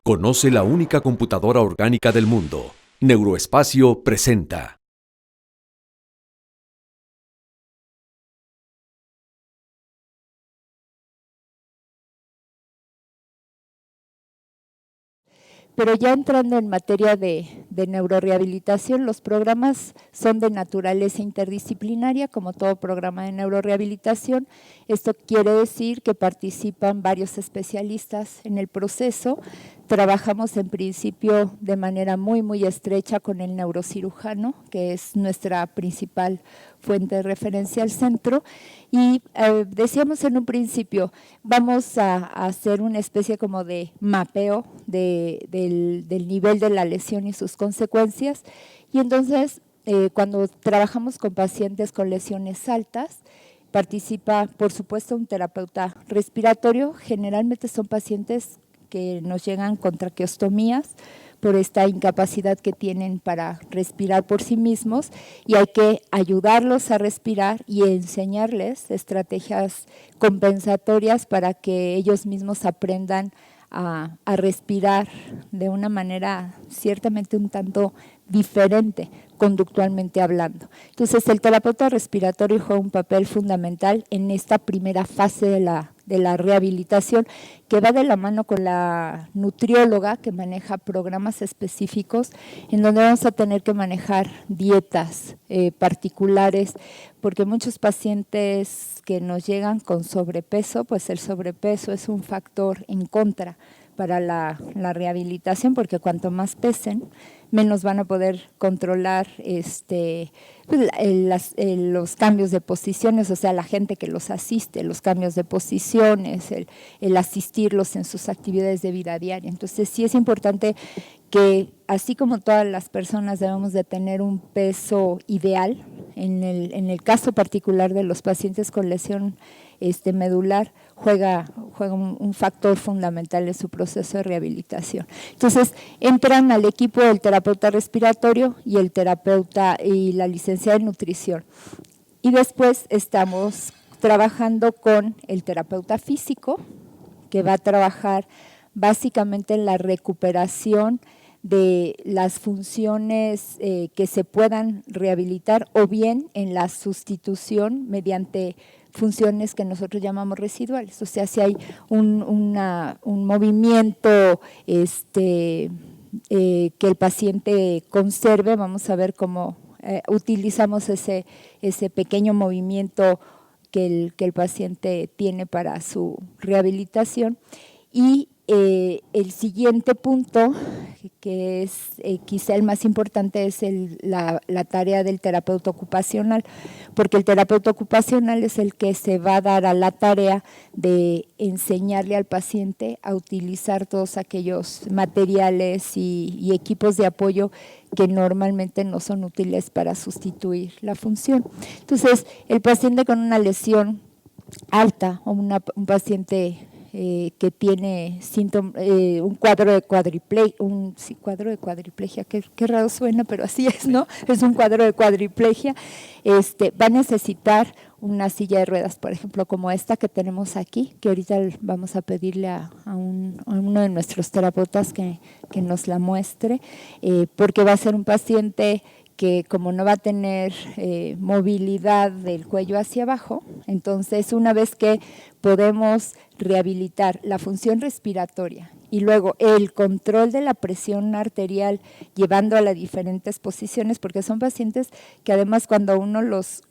Conoce la única computadora orgánica del mundo. Neuroespacio presenta. Pero ya entrando en materia de neurorehabilitación, los programas son de naturaleza interdisciplinaria, como todo programa de neurorehabilitación. Esto quiere decir que participan varios especialistas en el proceso. Trabajamos en principio de manera muy estrecha con el neurocirujano, que es nuestra principal fuente de referencia al centro, y decíamos en un principio, vamos a hacer una especie como de mapeo del nivel de la lesión y sus consecuencias, y entonces cuando trabajamos con pacientes con lesiones altas, participa por supuesto un terapeuta respiratorio. Generalmente son pacientes que nos llegan con traqueostomías por esta incapacidad que tienen para respirar por sí mismos, y hay que ayudarlos a respirar y enseñarles estrategias compensatorias para que ellos mismos aprendan a respirar de una manera ciertamente un tanto diferente, conductualmente hablando. Entonces, el terapeuta respiratorio juega un papel fundamental en esta primera fase de la rehabilitación, que va de la mano con la nutrióloga, que maneja programas específicos en donde vamos a tener que manejar dietas particulares, porque muchos pacientes que nos llegan con sobrepeso, pues el sobrepeso es un factor en contra para la rehabilitación, porque cuanto más pesen, menos van a poder controlar los cambios de posiciones, o sea, la gente que los asiste, los cambios de posiciones, el asistirlos en sus actividades de vida diaria. Entonces, sí es importante que, así como todas las personas debemos de tener un peso ideal, en el caso particular de los pacientes con lesión medular, juega un factor fundamental en su proceso de rehabilitación. Entonces, entran al equipo el terapeuta respiratorio y el terapeuta y la licenciada en nutrición. Y después estamos trabajando con el terapeuta físico, que va a trabajar básicamente en la recuperación de las funciones que se puedan rehabilitar, o bien en la sustitución mediante funciones que nosotros llamamos residuales. O sea, si hay un movimiento que el paciente conserve, vamos a ver cómo utilizamos ese pequeño movimiento que el paciente tiene para su rehabilitación. Y el siguiente punto, que es quizá el más importante, es la tarea del terapeuta ocupacional, porque el terapeuta ocupacional es el que se va a dar a la tarea de enseñarle al paciente a utilizar todos aquellos materiales y equipos de apoyo que normalmente no son útiles para sustituir la función. Entonces, el paciente con una lesión alta o un paciente que tiene un cuadro de cuadriplegia, qué raro suena, pero así es, ¿no? Es un cuadro de cuadriplegia, va a necesitar una silla de ruedas, por ejemplo, como esta que tenemos aquí, que ahorita vamos a pedirle a uno de nuestros terapeutas que nos la muestre, porque va a ser un paciente que, como no va a tener movilidad del cuello hacia abajo, entonces una vez que podemos rehabilitar la función respiratoria y luego el control de la presión arterial llevando a las diferentes posiciones, porque son pacientes que además cuando uno los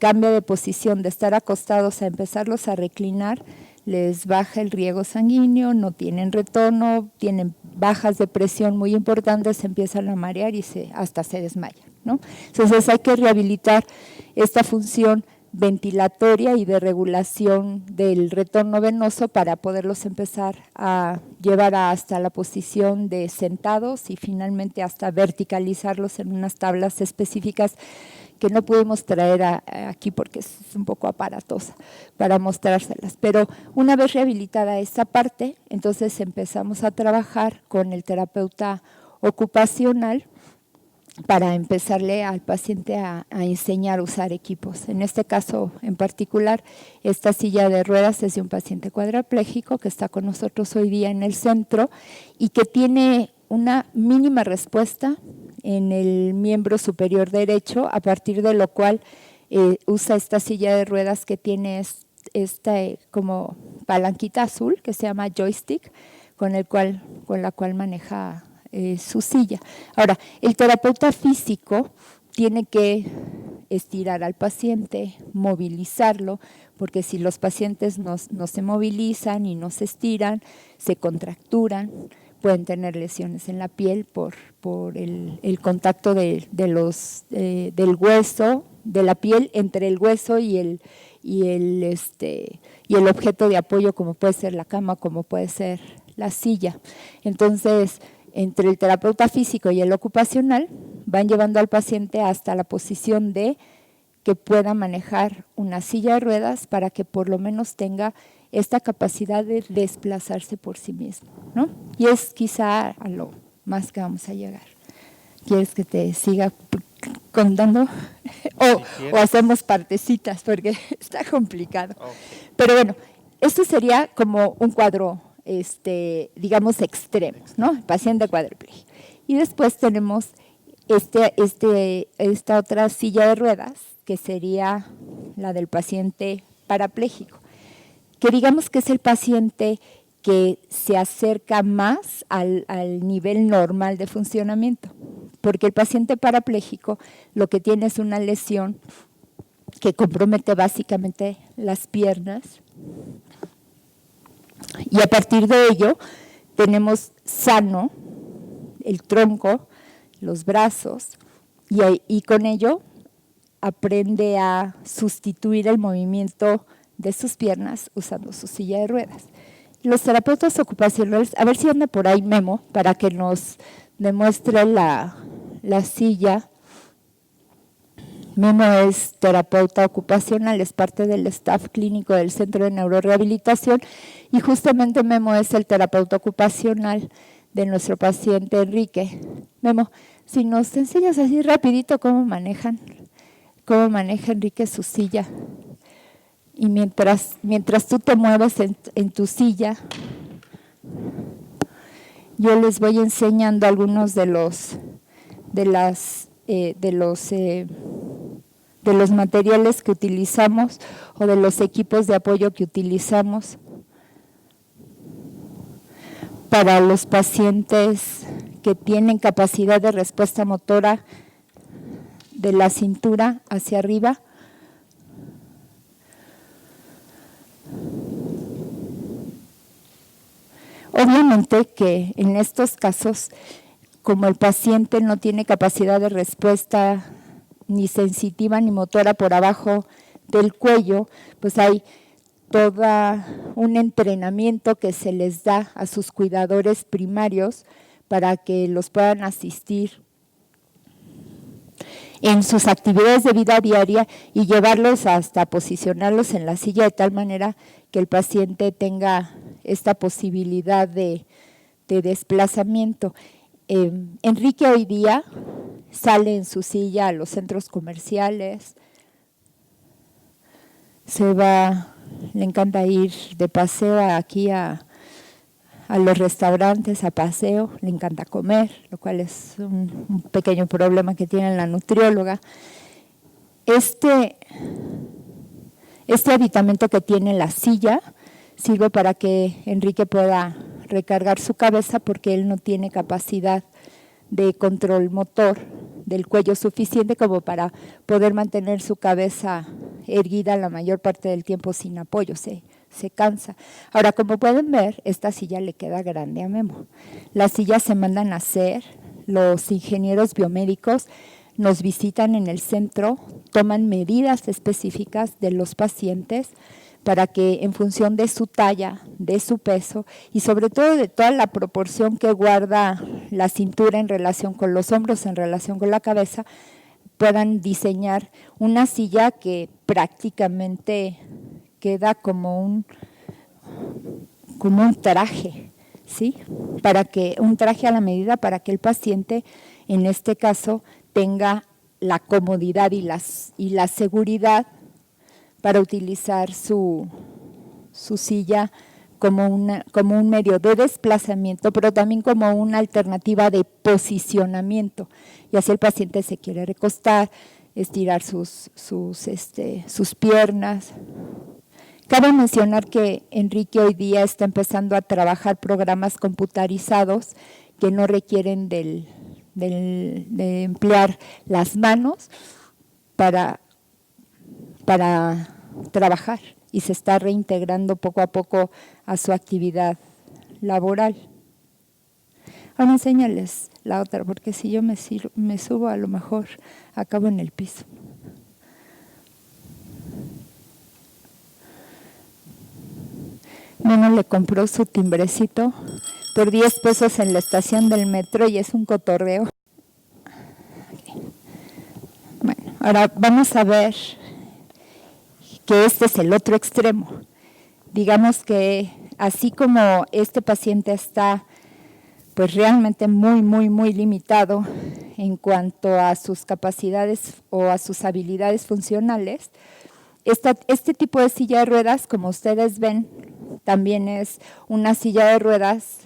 cambia de posición, de estar acostados a empezarlos a reclinar, les baja el riego sanguíneo, no tienen retorno, tienen bajas de presión muy importantes, se empiezan a marear y hasta se desmayan, ¿no? Entonces hay que rehabilitar esta función ventilatoria y de regulación del retorno venoso para poderlos empezar a llevar hasta la posición de sentados y finalmente hasta verticalizarlos en unas tablas específicas que no pudimos traer aquí porque es un poco aparatosa para mostrárselas. Pero una vez rehabilitada esta parte, entonces empezamos a trabajar con el terapeuta ocupacional para empezarle al paciente a enseñar a usar equipos. En este caso en particular, esta silla de ruedas es de un paciente cuadraplégico que está con nosotros hoy día en el centro y que tiene una mínima respuesta en el miembro superior derecho, a partir de lo cual usa esta silla de ruedas que tiene esta como palanquita azul que se llama joystick, con la cual maneja su silla. Ahora, el terapeuta físico tiene que estirar al paciente, movilizarlo, porque si los pacientes no se movilizan y no se estiran, se contracturan, pueden tener lesiones en la piel por el contacto del hueso, de la piel entre el hueso y el objeto de apoyo, como puede ser la cama, como puede ser la silla. Entonces, entre el terapeuta físico y el ocupacional, van llevando al paciente hasta la posición de que pueda manejar una silla de ruedas para que por lo menos tenga esta capacidad de desplazarse por sí mismo, ¿no? Y es quizá a lo más que vamos a llegar. ¿Quieres que te siga contando? o hacemos partecitas, porque está complicado. Okay. Pero bueno, esto sería como un cuadro digamos extremos, ¿no? Paciente cuadripléjico. Y después tenemos esta otra silla de ruedas, que sería la del paciente parapléjico, que digamos que es el paciente que se acerca más al nivel normal de funcionamiento, porque el paciente parapléjico lo que tiene es una lesión que compromete básicamente las piernas, y a partir de ello tenemos sano el tronco, los brazos, y con ello aprende a sustituir el movimiento de sus piernas usando su silla de ruedas. Los terapeutas ocupacionales, a ver si anda por ahí Memo, para que nos demuestre la silla. Memo es terapeuta ocupacional, es parte del staff clínico del Centro de Neurorehabilitación, y justamente Memo es el terapeuta ocupacional de nuestro paciente Enrique. Memo, si nos enseñas así rapidito cómo maneja Enrique su silla, y mientras tú te mueves en tu silla, yo les voy enseñando algunos de los materiales que utilizamos o de los equipos de apoyo que utilizamos para los pacientes que tienen capacidad de respuesta motora de la cintura hacia arriba. Obviamente que en estos casos, como el paciente no tiene capacidad de respuesta ni sensitiva ni motora por abajo del cuello, pues hay todo un entrenamiento que se les da a sus cuidadores primarios para que los puedan asistir en sus actividades de vida diaria y llevarlos hasta posicionarlos en la silla de tal manera que el paciente tenga esta posibilidad de desplazamiento. Enrique hoy día sale en su silla a los centros comerciales, le encanta ir de paseo aquí a los restaurantes, a paseo, le encanta comer, lo cual es un pequeño problema que tiene la nutrióloga. Este aditamento que tiene la silla sirve para que Enrique pueda recargar su cabeza, porque él no tiene capacidad de control motor del cuello suficiente como para poder mantener su cabeza erguida la mayor parte del tiempo sin apoyo, se cansa. Ahora, como pueden ver, esta silla le queda grande a Memo. Las sillas se mandan a hacer, los ingenieros biomédicos nos visitan en el centro, toman medidas específicas de los pacientes para que en función de su talla, de su peso y sobre todo de toda la proporción que guarda la cintura en relación con los hombros, en relación con la cabeza, puedan diseñar una silla que prácticamente queda como un traje, ¿sí? Un traje a la medida para que el paciente, en este caso, tenga la comodidad y la seguridad para utilizar su silla como un medio de desplazamiento, pero también como una alternativa de posicionamiento. Y así el paciente se quiere recostar, estirar sus piernas. Cabe mencionar que Enrique hoy día está empezando a trabajar programas computarizados que no requieren de emplear las manos para trabajar, y se está reintegrando poco a poco a su actividad laboral. Ahora enséñales la otra, porque si yo me subo, a lo mejor acabo en el piso. Bueno, le compró su timbrecito por 10 pesos en la estación del metro y es un cotorreo. Bueno, ahora vamos a ver que este es el otro extremo. Digamos que así como este paciente está pues realmente muy limitado en cuanto a sus capacidades o a sus habilidades funcionales, este tipo de silla de ruedas, como ustedes ven, también es una silla de ruedas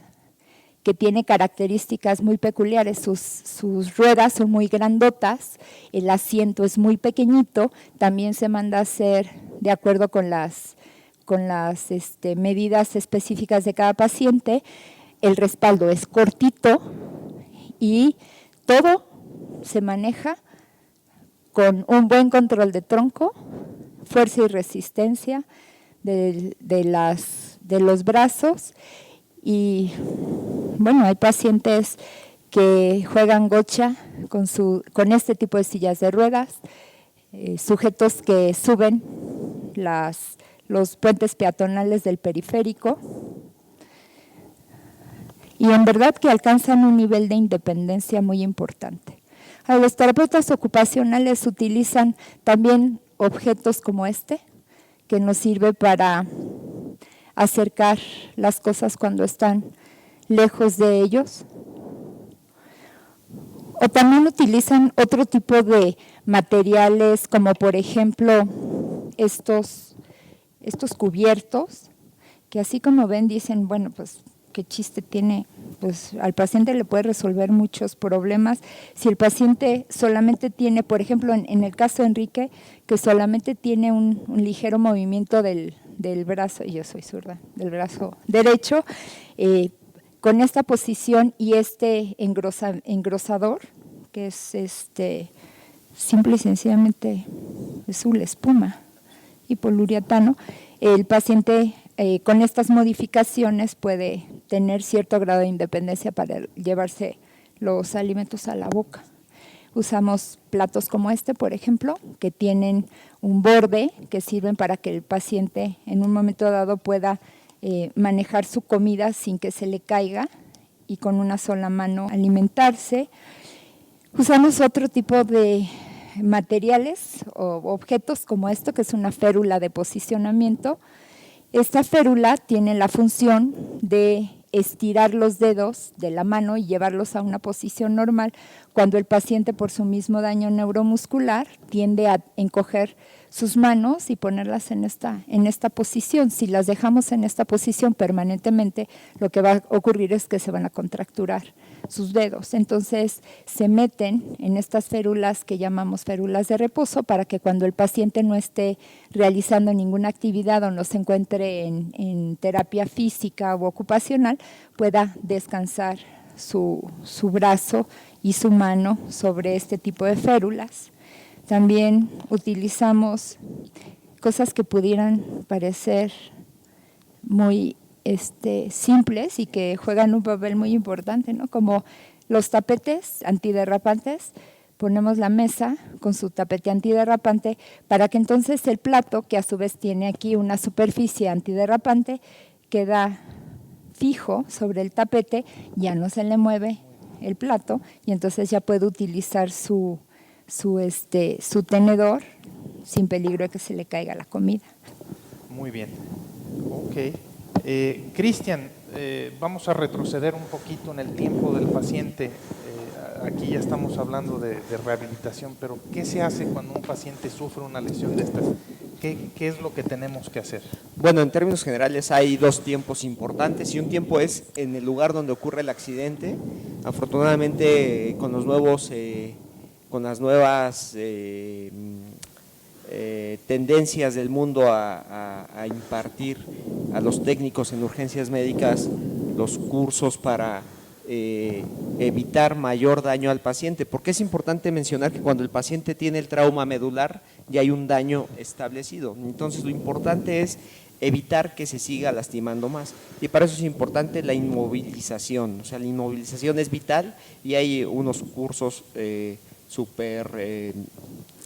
que tiene características muy peculiares. Sus ruedas son muy grandotas, el asiento es muy pequeñito, también se manda a hacer de acuerdo con las medidas específicas de cada paciente. El respaldo es cortito y todo se maneja con un buen control de tronco, fuerza y resistencia de los brazos. Y bueno, hay pacientes que juegan gocha con este tipo de sillas de ruedas, sujetos que suben los puentes peatonales del periférico, y en verdad que alcanzan un nivel de independencia muy importante. Los terapeutas ocupacionales utilizan también objetos como este, que nos sirve para acercar las cosas cuando están lejos de ellos. O también utilizan otro tipo de materiales, como por ejemplo estos cubiertos, que así como ven dicen, bueno, pues qué chiste tiene, pues al paciente le puede resolver muchos problemas. Si el paciente solamente tiene, por ejemplo, en el caso de Enrique, que solamente tiene un ligero movimiento del brazo, y yo soy zurda, del brazo derecho, con esta posición y este engrosador, que es simple y sencillamente es una espuma y poliuretano, el paciente con estas modificaciones puede tener cierto grado de independencia para llevarse los alimentos a la boca. Usamos platos como este, por ejemplo, que tienen un borde que sirven para que el paciente en un momento dado pueda manejar su comida sin que se le caiga y con una sola mano alimentarse. Usamos otro tipo de materiales o objetos como esto, que es una férula de posicionamiento. Esta férula tiene la función de estirar los dedos de la mano y llevarlos a una posición normal cuando el paciente, por su mismo daño neuromuscular, tiende a encoger sus manos y ponerlas en esta posición. Si las dejamos en esta posición permanentemente, lo que va a ocurrir es que se van a contracturar sus dedos. Entonces se meten en estas férulas que llamamos férulas de reposo para que cuando el paciente no esté realizando ninguna actividad o no se encuentre en terapia física o ocupacional, pueda descansar su brazo y su mano sobre este tipo de férulas. También utilizamos cosas que pudieran parecer muy simples y que juegan un papel muy importante, ¿no? Como los tapetes antiderrapantes. Ponemos la mesa con su tapete antiderrapante para que entonces el plato, que a su vez tiene aquí una superficie antiderrapante, queda fijo sobre el tapete, ya no se le mueve el plato y entonces ya puede utilizar su tenedor sin peligro de que se le caiga la comida. Muy bien. Ok. Cristian, vamos a retroceder un poquito en el tiempo del paciente aquí ya estamos hablando de rehabilitación, pero ¿qué se hace cuando un paciente sufre una lesión de estas? ¿Qué es lo que tenemos que hacer? Bueno, en términos generales hay dos tiempos importantes y un tiempo es en el lugar donde ocurre el accidente. Afortunadamente con los nuevos, con las nuevas tendencias del mundo a impartir a los técnicos en urgencias médicas los cursos para evitar mayor daño al paciente, porque es importante mencionar que cuando el paciente tiene el trauma medular ya hay un daño establecido, entonces lo importante es evitar que se siga lastimando más y para eso es importante la inmovilización, o sea, la inmovilización es vital y hay unos cursos súper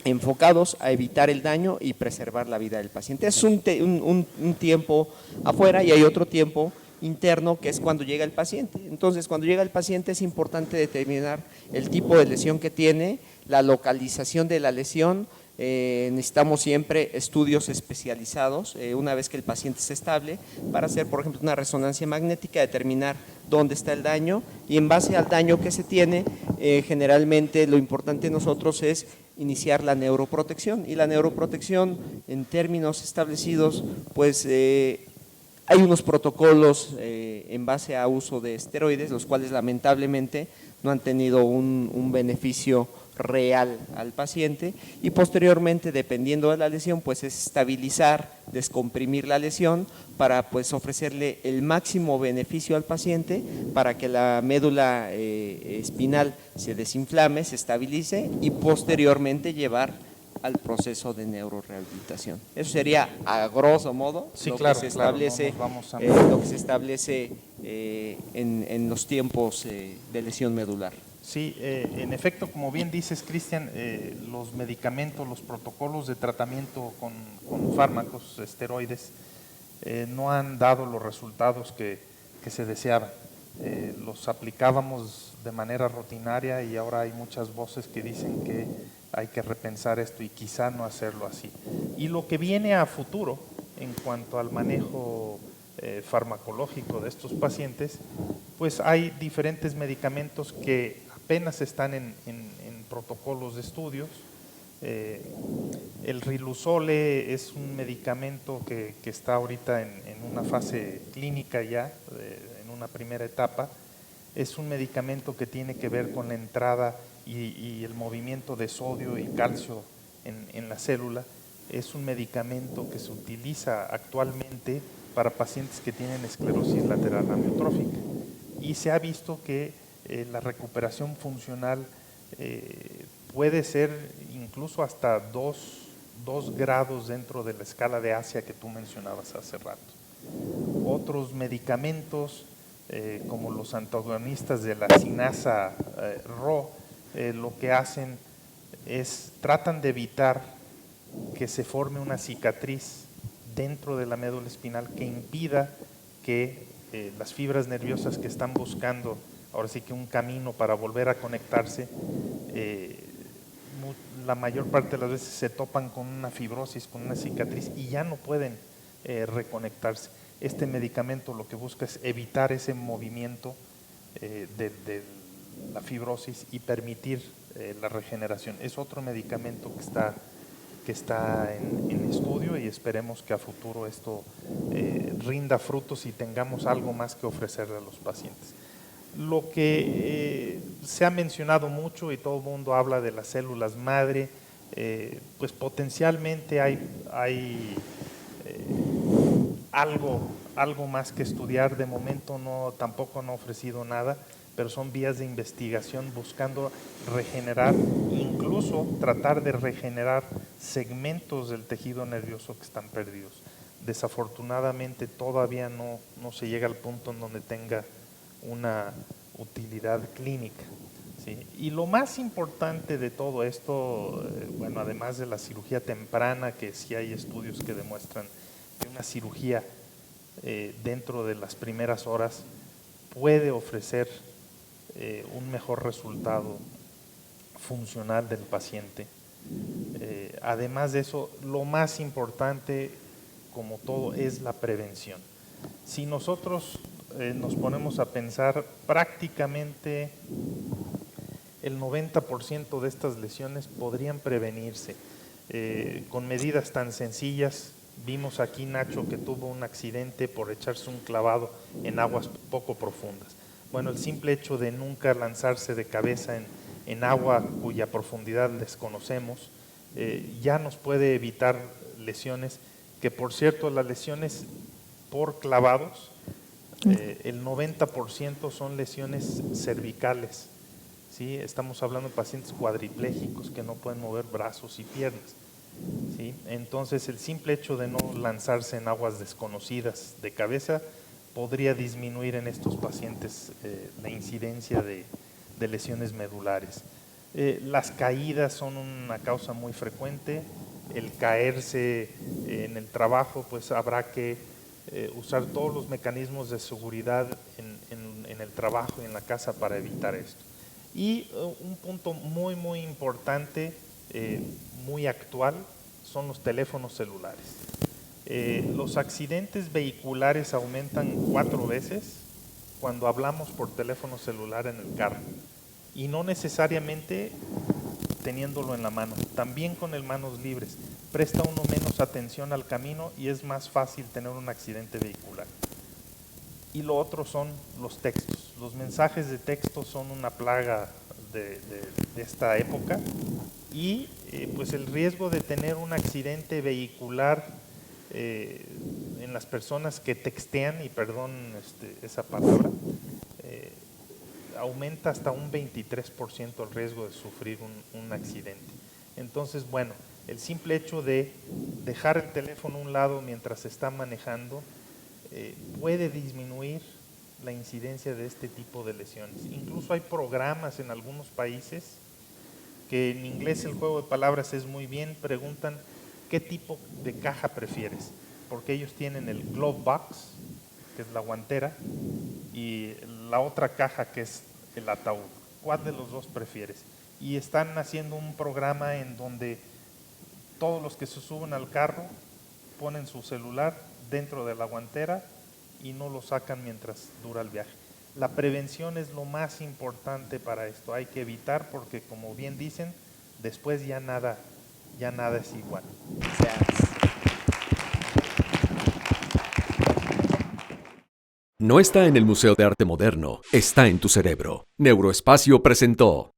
enfocados a evitar el daño y preservar la vida del paciente. Es un tiempo afuera y hay otro tiempo interno que es cuando llega el paciente. Entonces, cuando llega el paciente es importante determinar el tipo de lesión que tiene, la localización de la lesión. Necesitamos siempre estudios especializados una vez que el paciente es estable para hacer, por ejemplo, una resonancia magnética, determinar dónde está el daño y en base al daño que se tiene, generalmente lo importante en nosotros es iniciar la neuroprotección y la neuroprotección en términos establecidos, pues hay unos protocolos en base a uso de esteroides, los cuales lamentablemente no han tenido un beneficio real al paciente y posteriormente, dependiendo de la lesión, pues es estabilizar, descomprimir la lesión para pues ofrecerle el máximo beneficio al paciente para que la médula espinal se desinflame, se estabilice y posteriormente llevar al proceso de neurorehabilitación. Eso sería a grosso modo Sí, lo, claro, que se claro, establece, no nos vamos a lo que se establece en los tiempos de lesión medular. Sí, en efecto, como bien dices, Cristian, los medicamentos, los protocolos de tratamiento con fármacos, esteroides, no han dado los resultados que se deseaban. Los aplicábamos de manera rutinaria y ahora hay muchas voces que dicen que hay que repensar esto y quizá no hacerlo así. Y lo que viene a futuro en cuanto al manejo farmacológico de estos pacientes, pues hay diferentes medicamentos que apenas están en protocolos de estudios. El Riluzole es un medicamento que está ahorita en una fase clínica ya, en una primera etapa. Es un medicamento que tiene que ver con la entrada y el movimiento de sodio y calcio en la célula. Es un medicamento que se utiliza actualmente para pacientes que tienen esclerosis lateral amiotrófica y se ha visto que la recuperación funcional puede ser incluso hasta 2 grados dentro de la escala de Asia que tú mencionabas hace rato. Otros medicamentos como los antagonistas de la cinasa Rho, lo que hacen es tratan de evitar que se forme una cicatriz dentro de la médula espinal que impida que las fibras nerviosas que están buscando ahora sí que un camino para volver a conectarse, la mayor parte de las veces se topan con una fibrosis, con una cicatriz y ya no pueden reconectarse. Este medicamento lo que busca es evitar ese movimiento de la fibrosis y permitir la regeneración. Es otro medicamento que está en estudio y esperemos que a futuro esto rinda frutos y tengamos algo más que ofrecerle a los pacientes. Lo que se ha mencionado mucho y todo el mundo habla de las células madre, pues potencialmente hay algo más que estudiar. De momento tampoco no ha ofrecido nada, pero son vías de investigación buscando regenerar, incluso tratar de regenerar segmentos del tejido nervioso que están perdidos. Desafortunadamente todavía no se llega al punto en donde tenga una utilidad clínica, ¿sí? Y lo más importante de todo esto, bueno, además de la cirugía temprana, que sí hay estudios que demuestran que una cirugía dentro de las primeras horas puede ofrecer un mejor resultado funcional del paciente. Además de eso, lo más importante, como todo, es la prevención. Si nosotros nos ponemos a pensar, prácticamente el 90% de estas lesiones podrían prevenirse con medidas tan sencillas. Vimos aquí Nacho que tuvo un accidente por echarse un clavado en aguas poco profundas. Bueno, el simple hecho de nunca lanzarse de cabeza en agua cuya profundidad desconocemos, ya nos puede evitar lesiones, que por cierto las lesiones por clavados, el 90% son lesiones cervicales, ¿sí? Estamos hablando de pacientes cuadriplégicos que no pueden mover brazos y piernas, ¿sí? Entonces el simple hecho de no lanzarse en aguas desconocidas de cabeza podría disminuir en estos pacientes la incidencia de lesiones medulares. Las caídas son una causa muy frecuente. El caerse en el trabajo, pues habrá que usar todos los mecanismos de seguridad en el trabajo y en la casa para evitar esto. Y un punto muy, muy importante, muy actual, son los teléfonos celulares. Los accidentes vehiculares aumentan 4 veces cuando hablamos por teléfono celular en el carro, y no necesariamente teniéndolo en la mano, también con el manos libres. Presta uno menos atención al camino y es más fácil tener un accidente vehicular. Y lo otro son los textos. Los mensajes de texto son una plaga de esta época, y pues el riesgo de tener un accidente vehicular en las personas que textean, y perdón esa palabra, aumenta hasta un 23% el riesgo de sufrir un accidente. Entonces, bueno, el simple hecho de dejar el teléfono a un lado mientras se está manejando puede disminuir la incidencia de este tipo de lesiones. Incluso hay programas en algunos países que en inglés el juego de palabras es muy bien, preguntan qué tipo de caja prefieres, porque ellos tienen el glove box, que es la guantera, y la otra caja que es el ataúd. ¿Cuál de los dos prefieres? Y están haciendo un programa en donde todos los que se suben al carro ponen su celular dentro de la guantera y no lo sacan mientras dura el viaje. La prevención es lo más importante para esto. Hay que evitar, porque como bien dicen, después ya nada es igual. No está en el Museo de Arte Moderno, está en tu cerebro. Neuroespacio presentó